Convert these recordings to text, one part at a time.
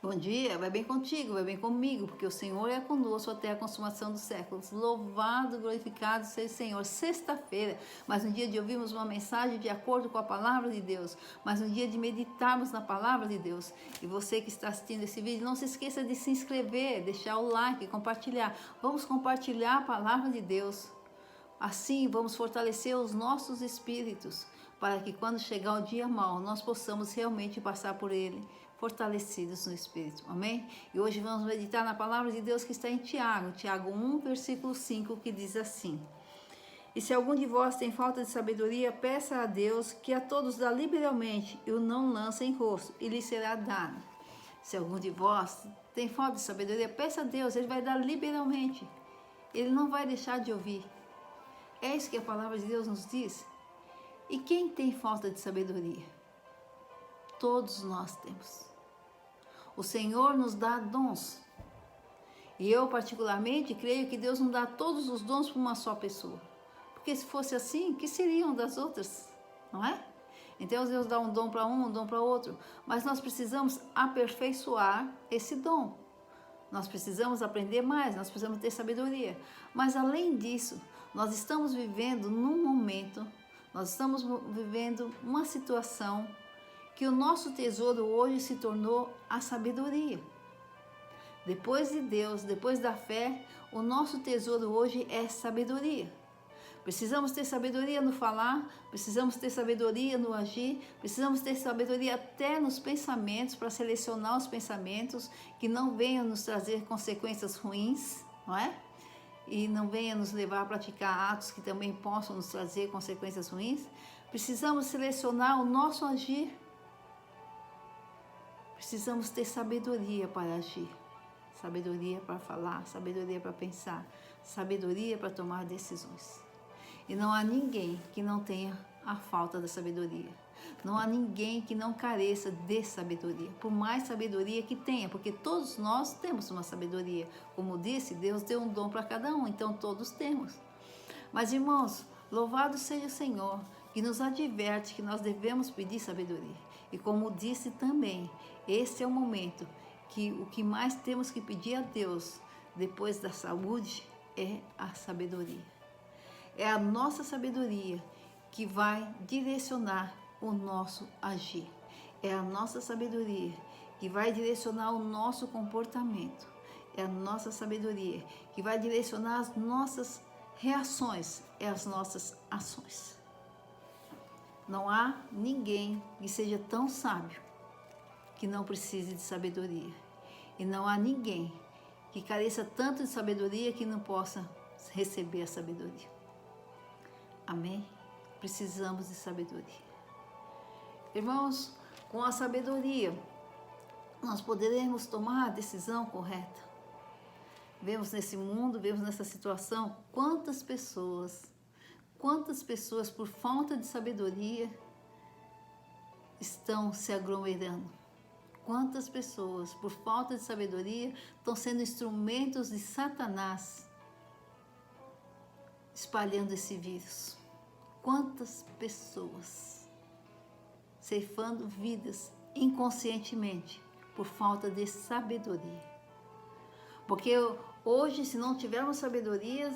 Bom dia, vai bem contigo, vai bem comigo, porque o Senhor é conosco até a consumação dos séculos. Louvado, glorificado seja o Senhor. Sexta-feira, mais um dia de ouvirmos uma mensagem de acordo com a palavra de Deus, mais um dia de meditarmos na palavra de Deus. E você que está assistindo esse vídeo, não se esqueça de se inscrever, deixar o like, compartilhar. Vamos compartilhar a palavra de Deus. Assim, vamos fortalecer os nossos espíritos, para que quando chegar o dia mau, nós possamos realmente passar por ele, fortalecidos no Espírito, amém? E hoje vamos meditar na palavra de Deus que está em Tiago 1, versículo 5, que diz assim: E se algum de vós tem falta de sabedoria, peça a Deus, que a todos dá liberalmente, e o não lança em rosto, e lhe será dado. Se algum de vós tem falta de sabedoria, peça a Deus, ele vai dar liberalmente, ele não vai deixar de ouvir. É isso que a palavra de Deus nos diz. E quem tem falta de sabedoria? Todos nós temos. O Senhor nos dá dons. E eu, particularmente, creio que Deus não dá todos os dons para uma só pessoa. Porque se fosse assim, que seriam das outras? Não é? Então Deus dá um dom para um dom para outro. Mas nós precisamos aperfeiçoar esse dom. Nós precisamos aprender mais, nós precisamos ter sabedoria. Mas além disso, nós estamos vivendo num momento, nós estamos vivendo uma situação que o nosso tesouro hoje se tornou a sabedoria. Depois de Deus, depois da fé, o nosso tesouro hoje é sabedoria. Precisamos ter sabedoria no falar, precisamos ter sabedoria no agir, precisamos ter sabedoria até nos pensamentos, para selecionar os pensamentos que não venham nos trazer consequências ruins, não é? E não venham nos levar a praticar atos que também possam nos trazer consequências ruins. Precisamos selecionar o nosso agir. Precisamos ter sabedoria para agir, sabedoria para falar, sabedoria para pensar, sabedoria para tomar decisões. E não há ninguém que não tenha a falta da sabedoria. Não há ninguém que não careça de sabedoria, por mais sabedoria que tenha, porque todos nós temos uma sabedoria. Como disse, Deus deu um dom para cada um, então todos temos. Mas, irmãos, louvado seja o Senhor, que nos adverte que nós devemos pedir sabedoria. E como disse também, esse é o momento que o que mais temos que pedir a Deus, depois da saúde, é a sabedoria. É a nossa sabedoria que vai direcionar o nosso agir. É a nossa sabedoria que vai direcionar o nosso comportamento. É a nossa sabedoria que vai direcionar as nossas reações, é as nossas ações. Não há ninguém que seja tão sábio que não precise de sabedoria. E não há ninguém que careça tanto de sabedoria que não possa receber a sabedoria. Amém? Precisamos de sabedoria. Irmãos, com a sabedoria, nós poderemos tomar a decisão correta. Vemos nesse mundo, vemos nessa situação, quantas pessoas por falta de sabedoria estão se aglomerando. Quantas pessoas, por falta de sabedoria, estão sendo instrumentos de Satanás, espalhando esse vírus. Quantas pessoas ceifando vidas inconscientemente por falta de sabedoria. Porque hoje, se não tivermos sabedoria,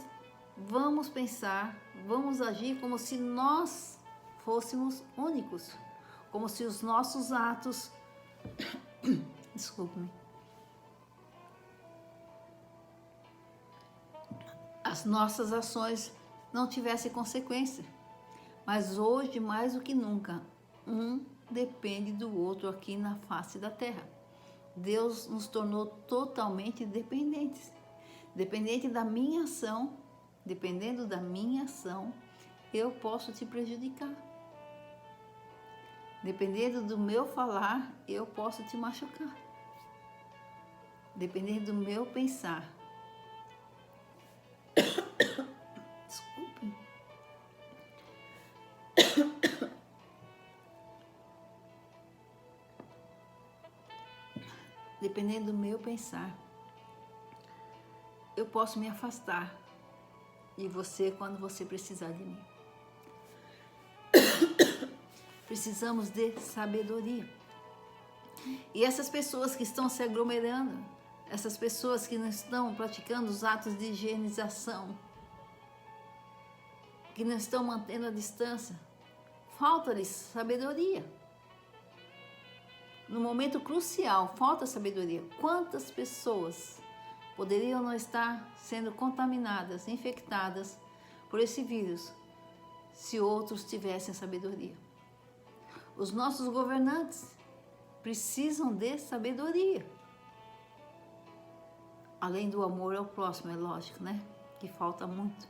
vamos pensar, vamos agir como se nós fôssemos únicos, como se os nossos atos, desculpe-me, as nossas ações não tivessem consequência. Mas hoje, mais do que nunca, um depende do outro aqui na face da terra. Deus nos tornou totalmente dependentes. Dependente da minha ação, dependendo da minha ação, eu posso te prejudicar. Dependendo do meu falar, eu posso te machucar. Dependendo do meu pensar. Desculpe. Dependendo do meu pensar, eu posso me afastar de você quando você precisar de mim. Precisamos de sabedoria. E essas pessoas que estão se aglomerando, essas pessoas que não estão praticando os atos de higienização, que não estão mantendo a distância, falta-lhes sabedoria. No momento crucial, falta sabedoria. Quantas pessoas poderiam não estar sendo contaminadas, infectadas por esse vírus, se outros tivessem sabedoria? Os nossos governantes precisam de sabedoria. Além do amor ao próximo, é lógico, né? Que falta muito.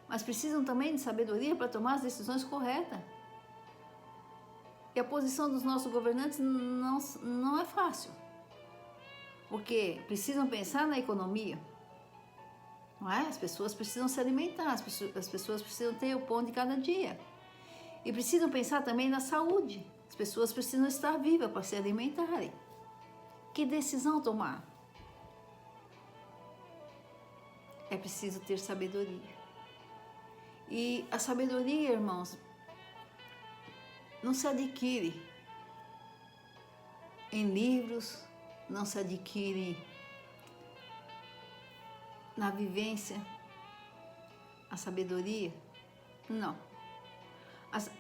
Mas precisam também de sabedoria para tomar as decisões corretas. E a posição dos nossos governantes não é fácil. Porque precisam pensar na economia. Não é? As pessoas precisam se alimentar, as pessoas precisam ter o pão de cada dia. E precisam pensar também na saúde. As pessoas precisam estar vivas para se alimentarem. Que decisão tomar? É preciso ter sabedoria. E a sabedoria, irmãos, não se adquire em livros, não se adquire na vivência. A sabedoria, não.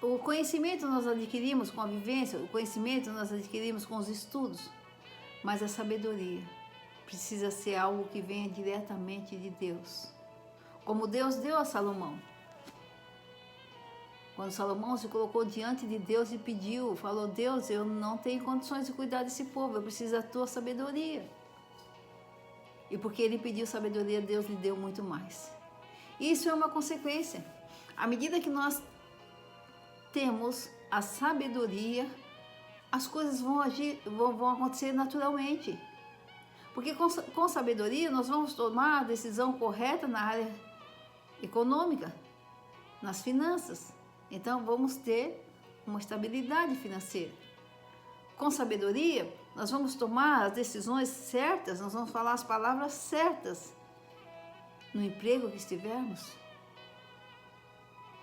O conhecimento nós adquirimos com a vivência, o conhecimento nós adquirimos com os estudos, mas a sabedoria precisa ser algo que venha diretamente de Deus. Como Deus deu a Salomão. Quando Salomão se colocou diante de Deus e pediu, falou: Deus, eu não tenho condições de cuidar desse povo, eu preciso da tua sabedoria. E porque ele pediu sabedoria, Deus lhe deu muito mais. Isso é uma consequência. À medida que nós temos a sabedoria, as coisas vão acontecer naturalmente. Porque com sabedoria nós vamos tomar a decisão correta na área econômica, nas finanças. Então vamos ter uma estabilidade financeira. Com sabedoria nós vamos tomar as decisões certas, nós vamos falar as palavras certas no emprego que estivermos.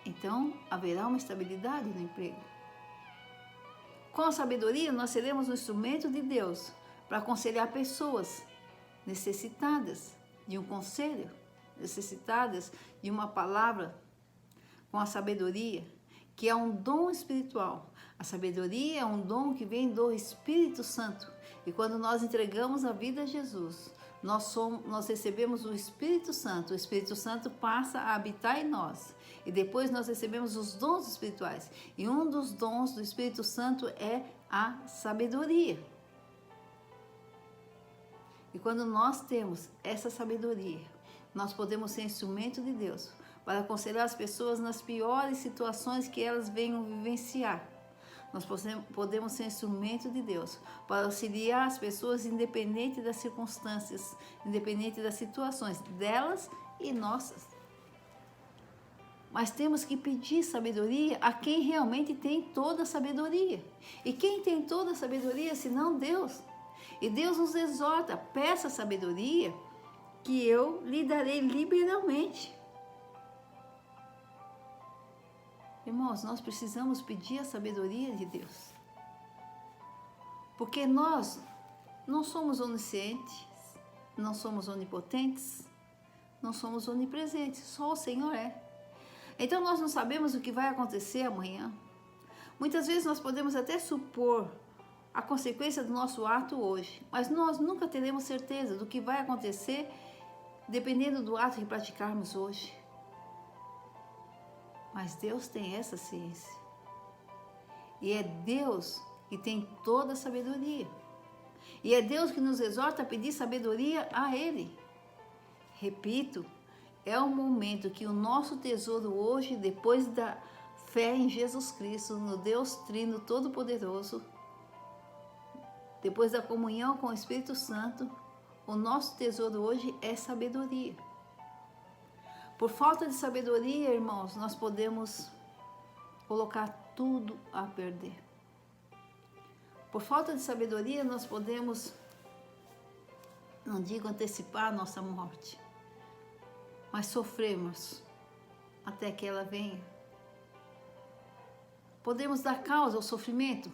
Então haverá uma estabilidade no emprego. Com a sabedoria nós seremos um instrumento de Deus para aconselhar pessoas necessitadas de um conselho, necessitadas de uma palavra. Com a sabedoria, que é um dom espiritual. A sabedoria é um dom que vem do Espírito Santo. E quando nós entregamos a vida a Jesus, nós recebemos o Espírito Santo. O Espírito Santo passa a habitar em nós. E depois nós recebemos os dons espirituais. E um dos dons do Espírito Santo é a sabedoria. E quando nós temos essa sabedoria, nós podemos ser instrumento de Deus para aconselhar as pessoas nas piores situações que elas venham vivenciar. Nós podemos ser instrumento de Deus para auxiliar as pessoas independente das circunstâncias, independente das situações delas e nossas. Mas temos que pedir sabedoria a quem realmente tem toda a sabedoria. E quem tem toda a sabedoria, senão Deus? E Deus nos exorta: peça sabedoria, que eu lhe darei liberalmente. Irmãos, nós precisamos pedir a sabedoria de Deus. Porque nós não somos oniscientes, não somos onipotentes, não somos onipresentes, só o Senhor é. Então nós não sabemos o que vai acontecer amanhã. Muitas vezes nós podemos até supor a consequência do nosso ato hoje, mas nós nunca teremos certeza do que vai acontecer dependendo do ato que praticarmos hoje. Mas Deus tem essa ciência. E é Deus que tem toda a sabedoria. E é Deus que nos exorta a pedir sabedoria a Ele. Repito, é o momento que o nosso tesouro hoje, depois da fé em Jesus Cristo, no Deus Trino Todo-Poderoso, depois da comunhão com o Espírito Santo, o nosso tesouro hoje é sabedoria. Por falta de sabedoria, irmãos, nós podemos colocar tudo a perder. Por falta de sabedoria, nós podemos, não digo antecipar a nossa morte, mas sofremos até que ela venha. Podemos dar causa ao sofrimento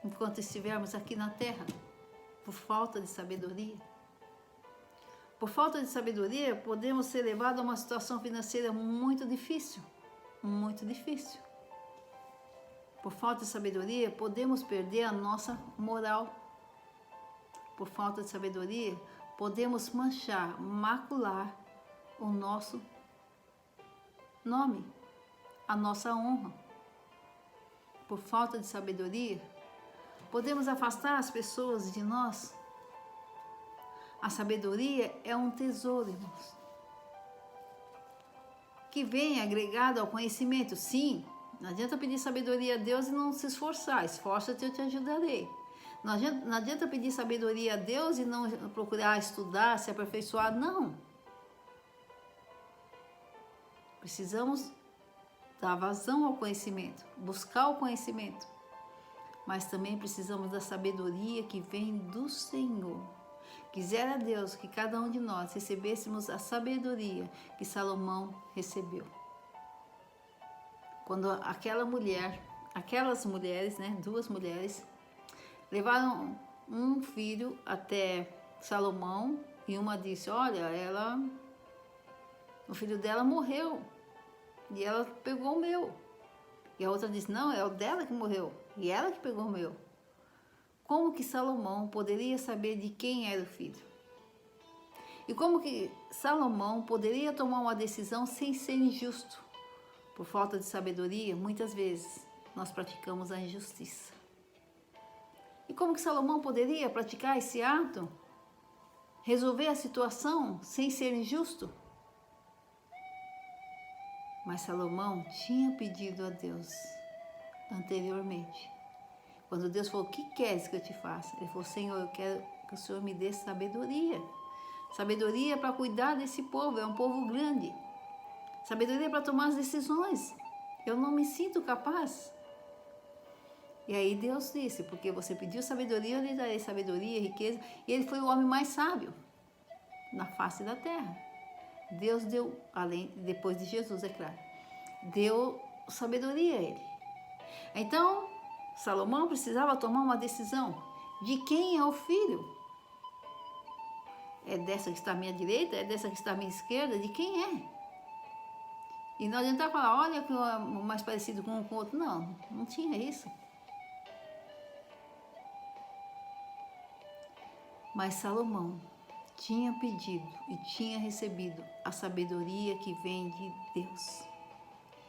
enquanto estivermos aqui na terra, por falta de sabedoria. Por falta de sabedoria, podemos ser levados a uma situação financeira muito difícil, muito difícil. Por falta de sabedoria, podemos perder a nossa moral. Por falta de sabedoria, podemos manchar, macular o nosso nome, a nossa honra. Por falta de sabedoria, podemos afastar as pessoas de nós. A sabedoria é um tesouro, irmãos, que vem agregado ao conhecimento. Sim, não adianta pedir sabedoria a Deus e não se esforçar. Esforça-te, eu te ajudarei. Não adianta pedir sabedoria a Deus e não procurar estudar, se aperfeiçoar. Não. Precisamos dar vazão ao conhecimento, buscar o conhecimento. Mas também precisamos da sabedoria que vem do Senhor. Quisera Deus que cada um de nós recebêssemos a sabedoria que Salomão recebeu. Quando aquelas mulheres, né, 2 mulheres, levaram um filho até Salomão e uma disse, olha, o filho dela morreu e ela pegou o meu. E a outra disse, não, é o dela que morreu e ela que pegou o meu. Como que Salomão poderia saber de quem era o filho? E como que Salomão poderia tomar uma decisão sem ser injusto? Por falta de sabedoria, muitas vezes nós praticamos a injustiça. E como que Salomão poderia praticar esse ato? Resolver a situação sem ser injusto? Mas Salomão tinha pedido a Deus anteriormente. Quando Deus falou, o que queres que eu te faça? Ele falou, Senhor, eu quero que o Senhor me dê sabedoria. Sabedoria para cuidar desse povo, é um povo grande. Sabedoria para tomar as decisões. Eu não me sinto capaz. E aí Deus disse, porque você pediu sabedoria, eu lhe darei sabedoria, riqueza. E ele foi o homem mais sábio na face da terra. Deus deu, depois de Jesus, é claro, deu sabedoria a ele. Então, Salomão precisava tomar uma decisão. De quem é o filho? É dessa que está à minha direita? É dessa que está à minha esquerda? De quem é? E não adianta falar, olha que é mais parecido com um com o outro. Não, não tinha isso. Mas Salomão tinha pedido e tinha recebido a sabedoria que vem de Deus.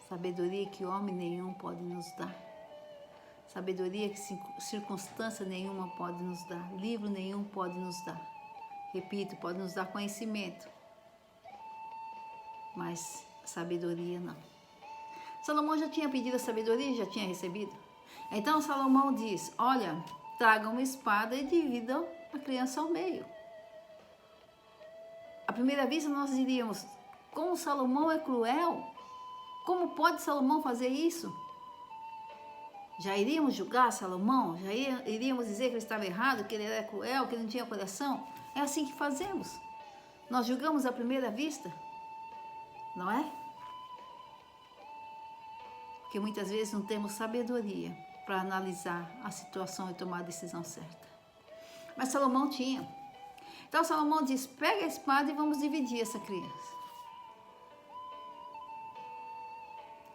Sabedoria que homem nenhum pode nos dar. Sabedoria que circunstância nenhuma pode nos dar. Livro nenhum pode nos dar. Repito, pode nos dar conhecimento. Mas sabedoria não. Salomão já tinha pedido a sabedoria e já tinha recebido. Então Salomão diz, olha, tragam uma espada e dividam a criança ao meio. À primeira vista nós diríamos, como Salomão é cruel? Como pode Salomão fazer isso? Já iríamos julgar Salomão? Já iríamos dizer que ele estava errado, que ele era cruel, que ele não tinha coração? É assim que fazemos. Nós julgamos à primeira vista, não é? Porque muitas vezes não temos sabedoria para analisar a situação e tomar a decisão certa. Mas Salomão tinha. Então Salomão diz, pega a espada e vamos dividir essa criança.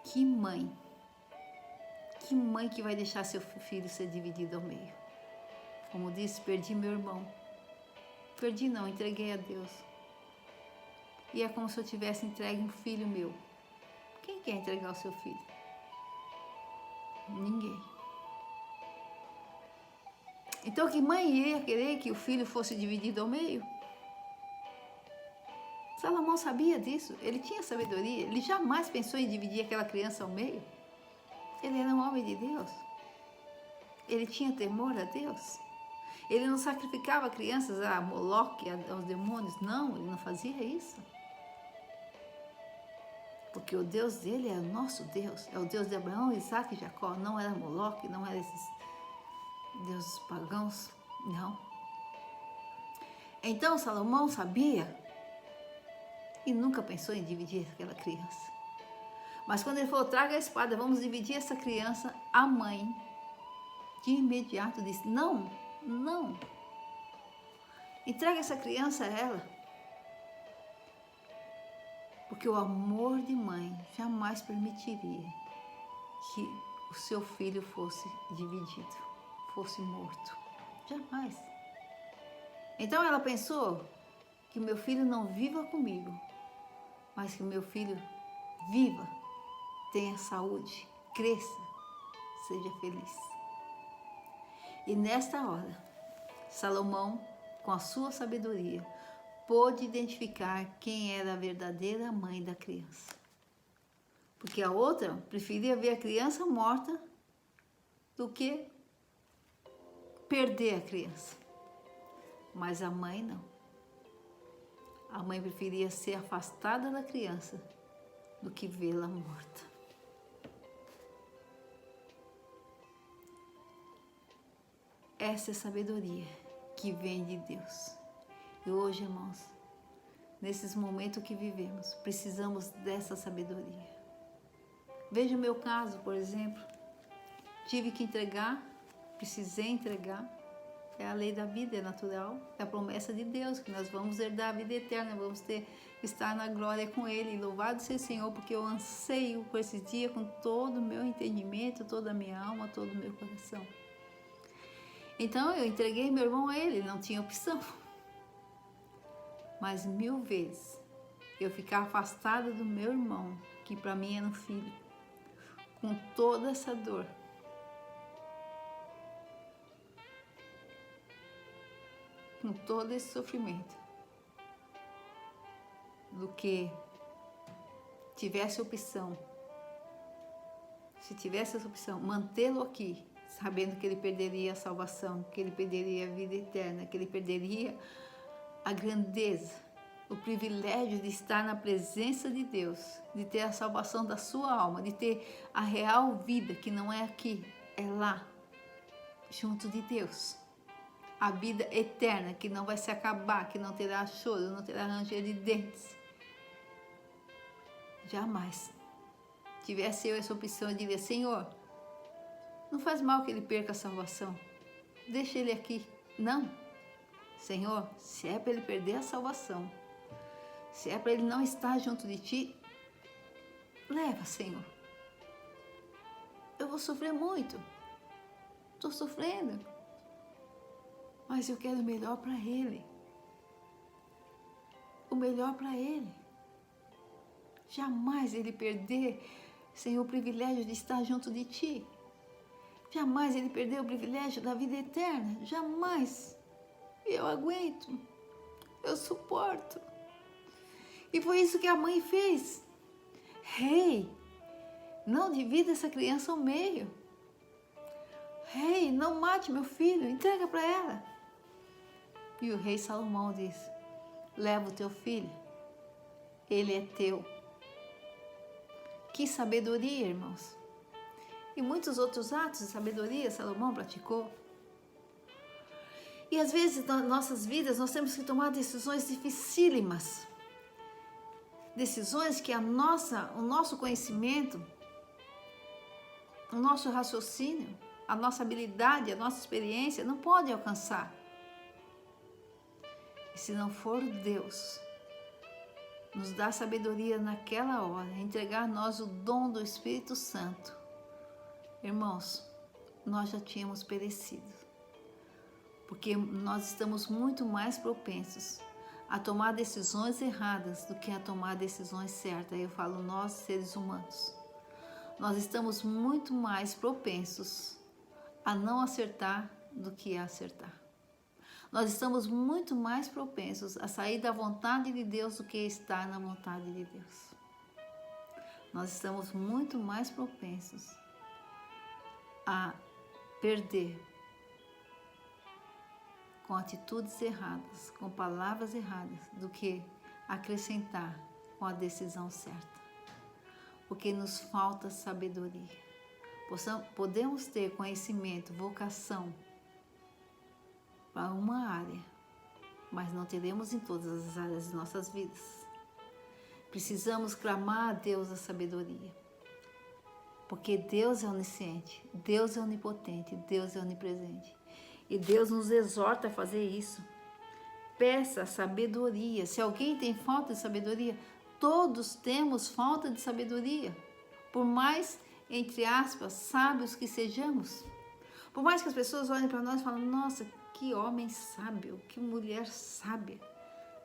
Que mãe que vai deixar seu filho ser dividido ao meio? Como disse, perdi meu irmão. Perdi não, entreguei a Deus. E é como se eu tivesse entregue um filho meu. Quem quer entregar o seu filho? Ninguém. Então que mãe iria querer que o filho fosse dividido ao meio? Salomão sabia disso, ele tinha sabedoria, ele jamais pensou em dividir aquela criança ao meio. Ele era um homem de Deus. Ele tinha temor a Deus. Ele não sacrificava crianças a Moloque, aos demônios. Não, ele não fazia isso. Porque o Deus dele é o nosso Deus. É o Deus de Abraão, Isaac e Jacó. Não era Moloque, não era esses deuses pagãos. Não. Então Salomão sabia e nunca pensou em dividir aquela criança. Mas quando ele falou, traga a espada, vamos dividir essa criança, a mãe de imediato disse: não, não. Entrega essa criança a ela. Porque o amor de mãe jamais permitiria que o seu filho fosse dividido, fosse morto. Jamais. Então ela pensou que o meu filho não viva comigo, mas que o meu filho viva, tenha saúde, cresça, seja feliz. E nesta hora, Salomão, com a sua sabedoria, pôde identificar quem era a verdadeira mãe da criança. Porque a outra preferia ver a criança morta do que perder a criança. Mas a mãe não. A mãe preferia ser afastada da criança do que vê-la morta. Essa é a sabedoria que vem de Deus. E hoje, irmãos, nesses momentos que vivemos, precisamos dessa sabedoria. Veja o meu caso, por exemplo. Tive que entregar, precisei entregar. É a lei da vida, é natural. É a promessa de Deus, que nós vamos herdar a vida eterna, vamos estar na glória com Ele. Louvado seja o Senhor, porque eu anseio por esse dia com todo o meu entendimento, toda a minha alma, todo o meu coração. Então eu entreguei meu irmão a Ele, não tinha opção. Mas 1000 vezes eu ficar afastada do meu irmão, que para mim era um filho, com toda essa dor, com todo esse sofrimento, do que tivesse opção, se tivesse essa opção, mantê-lo aqui, sabendo que ele perderia a salvação, que ele perderia a vida eterna, que ele perderia a grandeza, o privilégio de estar na presença de Deus, de ter a salvação da sua alma, de ter a real vida, que não é aqui, é lá, junto de Deus. A vida eterna, que não vai se acabar, que não terá choro, não terá ranger de dentes. Jamais. Tivesse eu essa opção, eu diria: Senhor, não faz mal que ele perca a salvação. Deixa ele aqui. Não. Senhor, se é para ele perder a salvação, se é para ele não estar junto de ti, leva, Senhor. Eu vou sofrer muito. Estou sofrendo. Mas eu quero o melhor para ele. O melhor para ele. Jamais ele perder, Senhor, o privilégio de estar junto de ti. Jamais ele perder o privilégio da vida eterna. Jamais. Eu aguento. Eu suporto. E foi isso que a mãe fez. Rei, não divida essa criança ao meio. Rei, não mate meu filho, entrega para ela. E o rei Salomão disse: leva o teu filho, ele é teu. Que sabedoria, irmãos. E muitos outros atos de sabedoria Salomão praticou. E às vezes nas nossas vidas nós temos que tomar decisões dificílimas. Decisões que o nosso conhecimento, o nosso raciocínio, a nossa habilidade, a nossa experiência não pode alcançar. E se não for Deus nos dar sabedoria naquela hora, entregar a nós o dom do Espírito Santo, irmãos, nós já tínhamos perecido. Porque nós estamos muito mais propensos a tomar decisões erradas do que a tomar decisões certas. Eu falo nós, seres humanos. Nós estamos muito mais propensos a não acertar do que a acertar. Nós estamos muito mais propensos a sair da vontade de Deus do que estar na vontade de Deus. Nós estamos muito mais propensos a perder com atitudes erradas, com palavras erradas, do que acrescentar com a decisão certa. Porque nos falta sabedoria. Podemos ter conhecimento, vocação para uma área, mas não teremos em todas as áreas de nossas vidas. Precisamos clamar a Deus a sabedoria Porque Deus é onisciente, Deus é onipotente, Deus é onipresente. E Deus nos exorta a fazer isso. Peça sabedoria. Se alguém tem falta de sabedoria, todos temos falta de sabedoria. Por mais, entre aspas, sábios que sejamos. Por mais que as pessoas olhem para nós e falem, nossa, que homem sábio, que mulher sábia.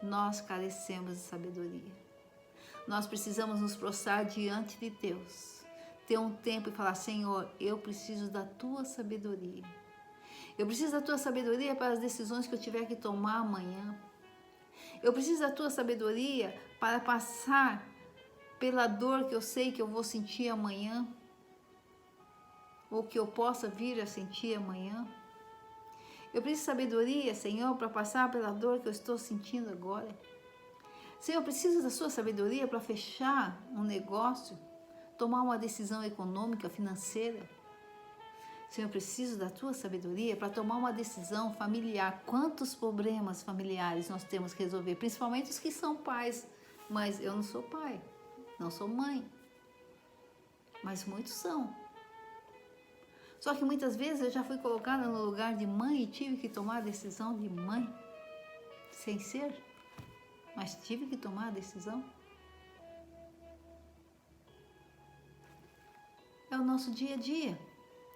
Nós carecemos de sabedoria. Nós precisamos nos prostrar diante de Deus. Ter um tempo e falar, Senhor, eu preciso da tua sabedoria. Eu preciso da tua sabedoria para as decisões que eu tiver que tomar amanhã. Eu preciso da tua sabedoria para passar pela dor que eu sei que eu vou sentir amanhã, ou que eu possa vir a sentir amanhã. Eu preciso de sabedoria, Senhor, para passar pela dor que eu estou sentindo agora. Senhor, eu preciso da sua sabedoria para fechar um negócio, tomar uma decisão econômica, financeira. Senhor, eu preciso da tua sabedoria para tomar uma decisão familiar. Quantos problemas familiares nós temos que resolver, principalmente os que são pais. Mas eu não sou pai, não sou mãe. Mas muitos são. Só que muitas vezes eu já fui colocada no lugar de mãe e tive que tomar a decisão de mãe, sem ser, mas tive que tomar a decisão. É o nosso dia a dia.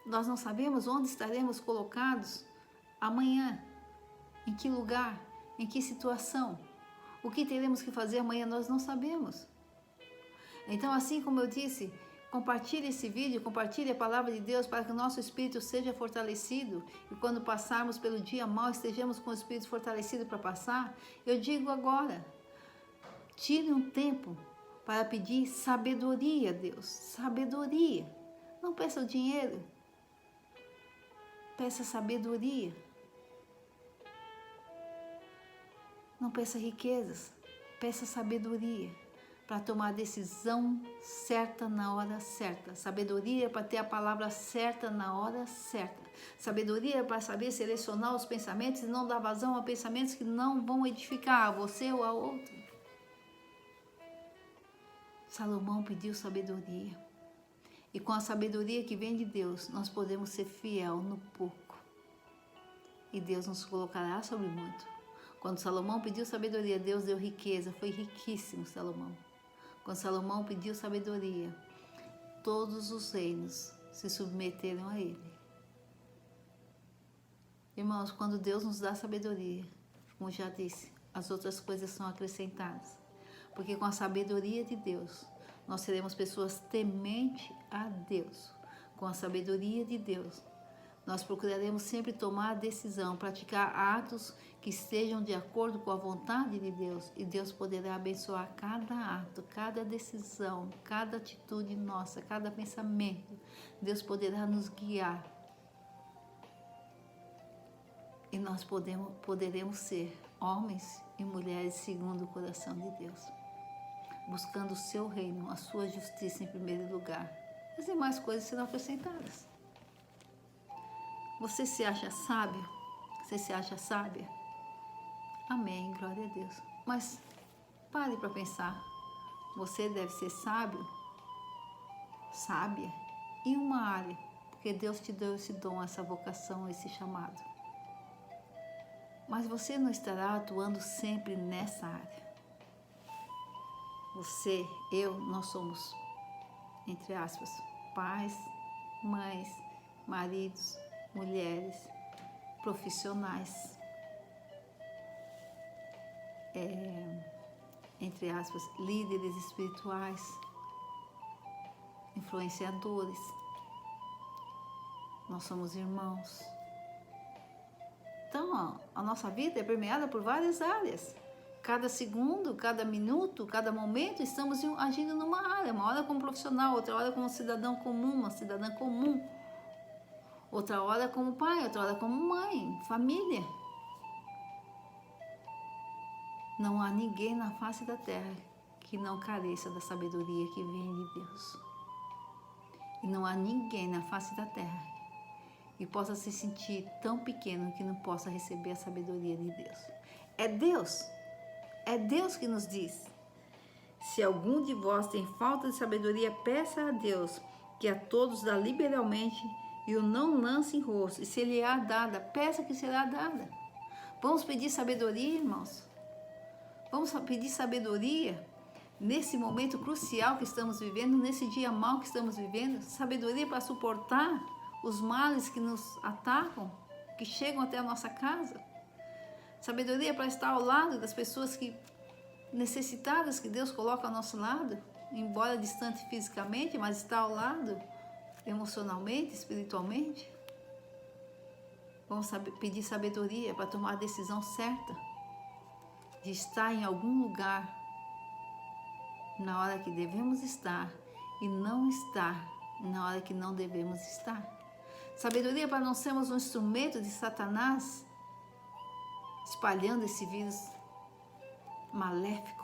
Nós não sabemos onde estaremos colocados amanhã, em que lugar, em que situação. O que teremos que fazer amanhã nós não sabemos. Então, assim como eu disse, compartilhe esse vídeo, compartilhe a palavra de Deus para que o nosso espírito seja fortalecido e quando passarmos pelo dia mal estejamos com o espírito fortalecido para passar. Eu digo agora, tire um tempo para pedir sabedoria a Deus, sabedoria. Não peça o dinheiro, peça sabedoria. Não peça riquezas, peça sabedoria para tomar a decisão certa na hora certa. Sabedoria para ter a palavra certa na hora certa. Sabedoria para saber selecionar os pensamentos e não dar vazão a pensamentos que não vão edificar a você ou a outro. Salomão pediu sabedoria. E com a sabedoria que vem de Deus, nós podemos ser fiel no pouco. E Deus nos colocará sobre muito. Quando Salomão pediu sabedoria, Deus deu riqueza. Foi riquíssimo Salomão. Quando Salomão pediu sabedoria, todos os reinos se submeteram a ele. Irmãos, quando Deus nos dá sabedoria, como já disse, as outras coisas são acrescentadas. Porque com a sabedoria de Deus, nós seremos pessoas tementes a Deus. Com a sabedoria de Deus, nós procuraremos sempre tomar a decisão, praticar atos que estejam de acordo com a vontade de Deus. E Deus poderá abençoar cada ato, cada decisão, cada atitude nossa, cada pensamento. Deus poderá nos guiar. E nós poderemos ser homens e mulheres segundo o coração de Deus. Buscando o seu reino, a sua justiça em primeiro lugar. As demais coisas serão acrescentadas. Você se acha sábio? Você se acha sábia? Amém, glória a Deus. Mas pare para pensar. Você deve ser sábio, sábia, em uma área. Porque Deus te deu esse dom, essa vocação, esse chamado. Mas você não estará atuando sempre nessa área. Você, eu, nós somos, entre aspas, pais, mães, maridos, mulheres, profissionais, entre aspas, líderes espirituais, influenciadores. Nós somos irmãos. Então, a nossa vida é permeada por várias áreas. Cada segundo, cada minuto, cada momento, estamos agindo numa área. Uma hora como profissional, outra hora como cidadão comum, uma cidadã comum. Outra hora como pai, outra hora como mãe, família. Não há ninguém na face da terra que não careça da sabedoria que vem de Deus. E não há ninguém na face da terra que possa se sentir tão pequeno que não possa receber a sabedoria de Deus. É Deus que nos diz: se algum de vós tem falta de sabedoria, peça a Deus, que a todos dá liberalmente, e o não lance em rosto. E se lhe há dada, peça que será dada. Vamos pedir sabedoria, irmãos. Vamos pedir sabedoria nesse momento crucial que estamos vivendo, nesse dia mau que estamos vivendo. Sabedoria para suportar os males que nos atacam, que chegam até a nossa casa. Sabedoria para estar ao lado das pessoas necessitadas que Deus coloca ao nosso lado, embora distante fisicamente, mas está ao lado emocionalmente, espiritualmente. Vamos pedir sabedoria para tomar a decisão certa de estar em algum lugar na hora que devemos estar e não estar na hora que não devemos estar. Sabedoria para não sermos um instrumento de Satanás espalhando esse vírus maléfico.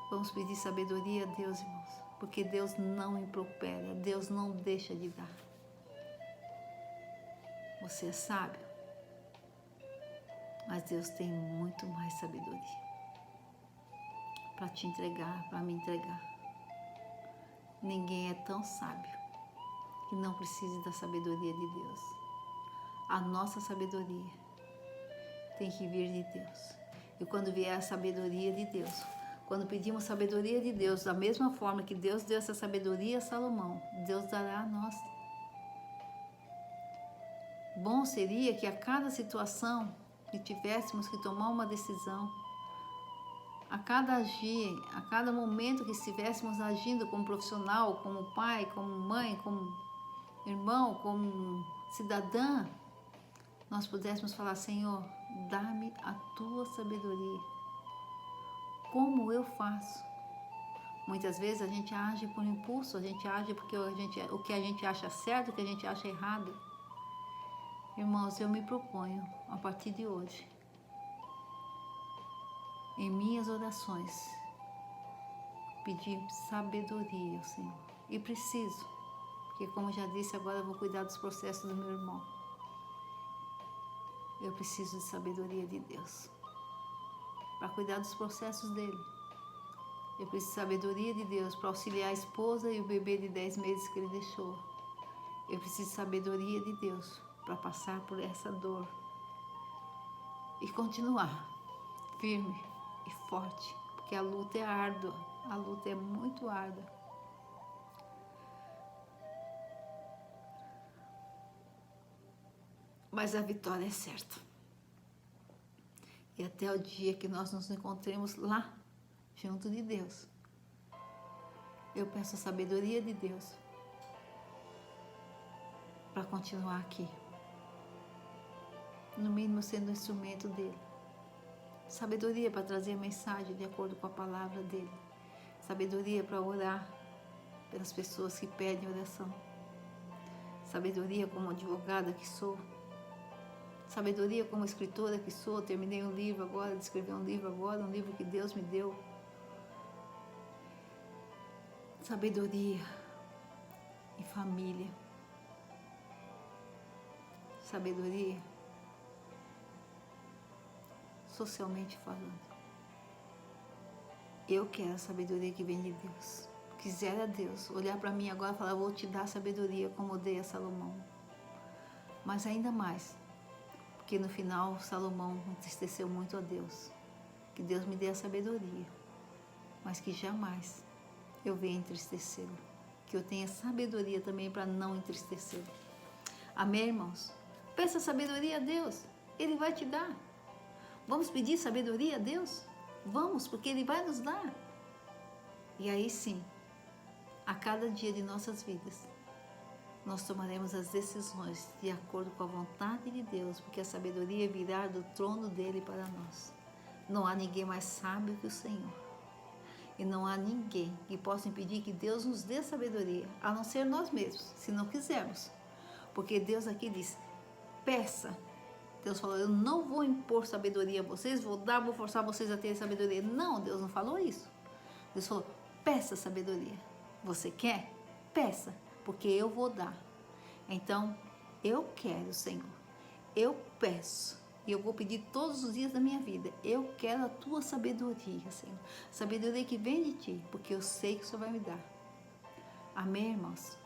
Vamos pedir sabedoria a Deus, irmãos, porque Deus não impropera, Deus não deixa de dar. Você é sábio, mas Deus tem muito mais sabedoria para te entregar, para me entregar. Ninguém é tão sábio que não precise da sabedoria de Deus. A nossa sabedoria tem que vir de Deus. E quando vier a sabedoria de Deus, quando pedimos sabedoria de Deus, da mesma forma que Deus deu essa sabedoria a Salomão, Deus dará a nós. Bom seria que a cada situação que tivéssemos que tomar uma decisão, a cada agir, a cada momento que estivéssemos agindo como profissional, como pai, como mãe, como irmão, como cidadã, nós pudéssemos falar: Senhor, dá-me a tua sabedoria. Como eu faço? Muitas vezes a gente age por impulso, a gente age porque o que a gente acha certo, o que a gente acha errado. Irmãos, eu me proponho, a partir de hoje, em minhas orações, pedir sabedoria ao Senhor. E preciso, porque como eu já disse, agora eu vou cuidar dos processos do meu irmão. Eu preciso de sabedoria de Deus para cuidar dos processos dele. Eu preciso de sabedoria de Deus para auxiliar a esposa e o bebê de 10 meses que ele deixou. Eu preciso de sabedoria de Deus para passar por essa dor e continuar firme e forte, porque a luta é árdua, a luta é muito árdua. Mas a vitória é certa. E até o dia que nós nos encontremos lá, junto de Deus, eu peço a sabedoria de Deus para continuar aqui, no mínimo sendo um instrumento dele. Sabedoria para trazer a mensagem de acordo com a palavra dele. Sabedoria para orar pelas pessoas que pedem oração. Sabedoria como advogada que sou. Sabedoria como escritora que sou. Terminei um livro agora, de escrever um livro agora, um livro que Deus me deu. Sabedoria em família. Sabedoria socialmente falando. Eu quero a sabedoria que vem de Deus. Quisera Deus olhar para mim agora e falar: vou te dar sabedoria como eu dei a Salomão. Mas ainda mais, porque no final Salomão entristeceu muito a Deus. Que Deus me dê a sabedoria, mas que jamais eu venha entristecê-lo. Que eu tenha sabedoria também para não entristecê-lo. Amém, irmãos? Peça sabedoria a Deus, Ele vai te dar. Vamos pedir sabedoria a Deus? Vamos, porque Ele vai nos dar. E aí sim, a cada dia de nossas vidas, nós tomaremos as decisões de acordo com a vontade de Deus, porque a sabedoria virá do trono dele para nós. Não há ninguém mais sábio que o Senhor. E não há ninguém que possa impedir que Deus nos dê sabedoria, a não ser nós mesmos, se não quisermos. Porque Deus aqui diz: peça. Deus falou: eu não vou impor sabedoria a vocês, vou forçar vocês a terem sabedoria. Não, Deus não falou isso. Deus falou: peça sabedoria. Você quer? Peça, porque eu vou dar. Então, eu quero, Senhor. Eu peço E eu vou pedir todos os dias da minha vida. Eu quero a tua sabedoria, Senhor. Sabedoria que vem de ti, porque eu sei que o Senhor vai me dar. Amém, irmãos?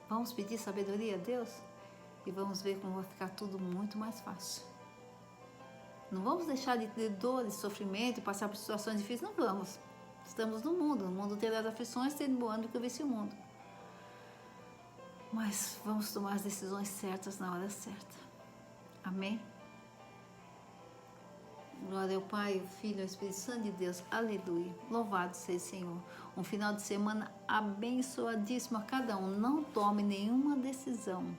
Vamos pedir sabedoria a Deus? E vamos ver como vai ficar tudo muito mais fácil. Não vamos deixar de ter dor, de sofrimento, passar por situações difíceis. Não vamos. Estamos no mundo terá as aflições, tendo bom ano que eu venci o mundo. Mas vamos tomar as decisões certas na hora certa. Amém? Glória ao Pai, ao Filho e ao Espírito Santo de Deus. Aleluia. Louvado seja o Senhor. Um final de semana abençoadíssimo a cada um. Não tome nenhuma decisão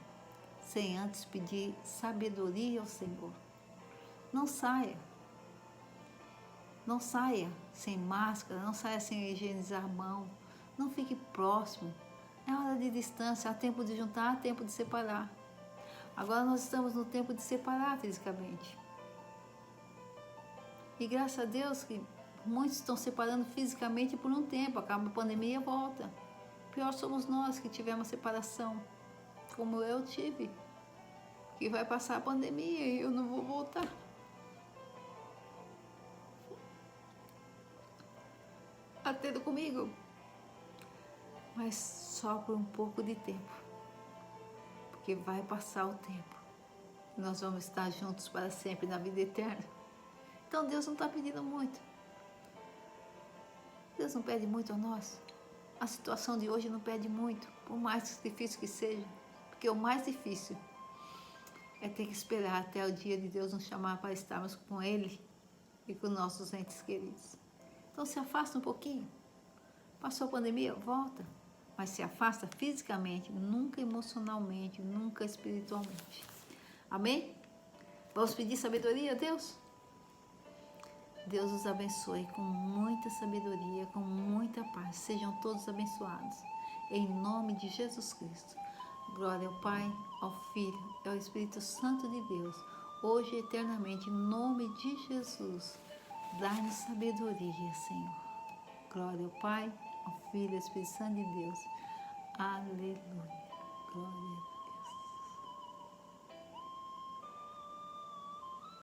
sem antes pedir sabedoria ao Senhor. Não saia. Não saia sem máscara, não saia sem higienizar a mão. Não fique próximo. É hora de distância, há tempo de juntar, há tempo de separar. Agora nós estamos no tempo de separar fisicamente. E graças a Deus que muitos estão separando fisicamente por um tempo, acaba a pandemia e volta. Pior somos nós que tivemos separação, como eu tive, que vai passar a pandemia e eu não vou voltar. Atendo comigo, mas só por um pouco de tempo, porque vai passar o tempo. Nós vamos estar juntos para sempre na vida eterna. Então Deus não está pedindo muito. Deus não pede muito a nós. A situação de hoje não pede muito, por mais difícil que seja, porque o mais difícil é ter que esperar até o dia de Deus nos chamar para estarmos com Ele e com nossos entes queridos. Então se afasta um pouquinho. Passou a pandemia, volta. Mas se afasta fisicamente, nunca emocionalmente, nunca espiritualmente. Amém? Vamos pedir sabedoria a Deus? Deus os abençoe com muita sabedoria, com muita paz. Sejam todos abençoados. Em nome de Jesus Cristo. Glória ao Pai, ao Filho e ao Espírito Santo de Deus. Hoje e eternamente, em nome de Jesus. Dá-nos sabedoria, Senhor. Glória ao Pai, ao Filho e ao Espírito Santo de Deus. Aleluia. Glória a Deus.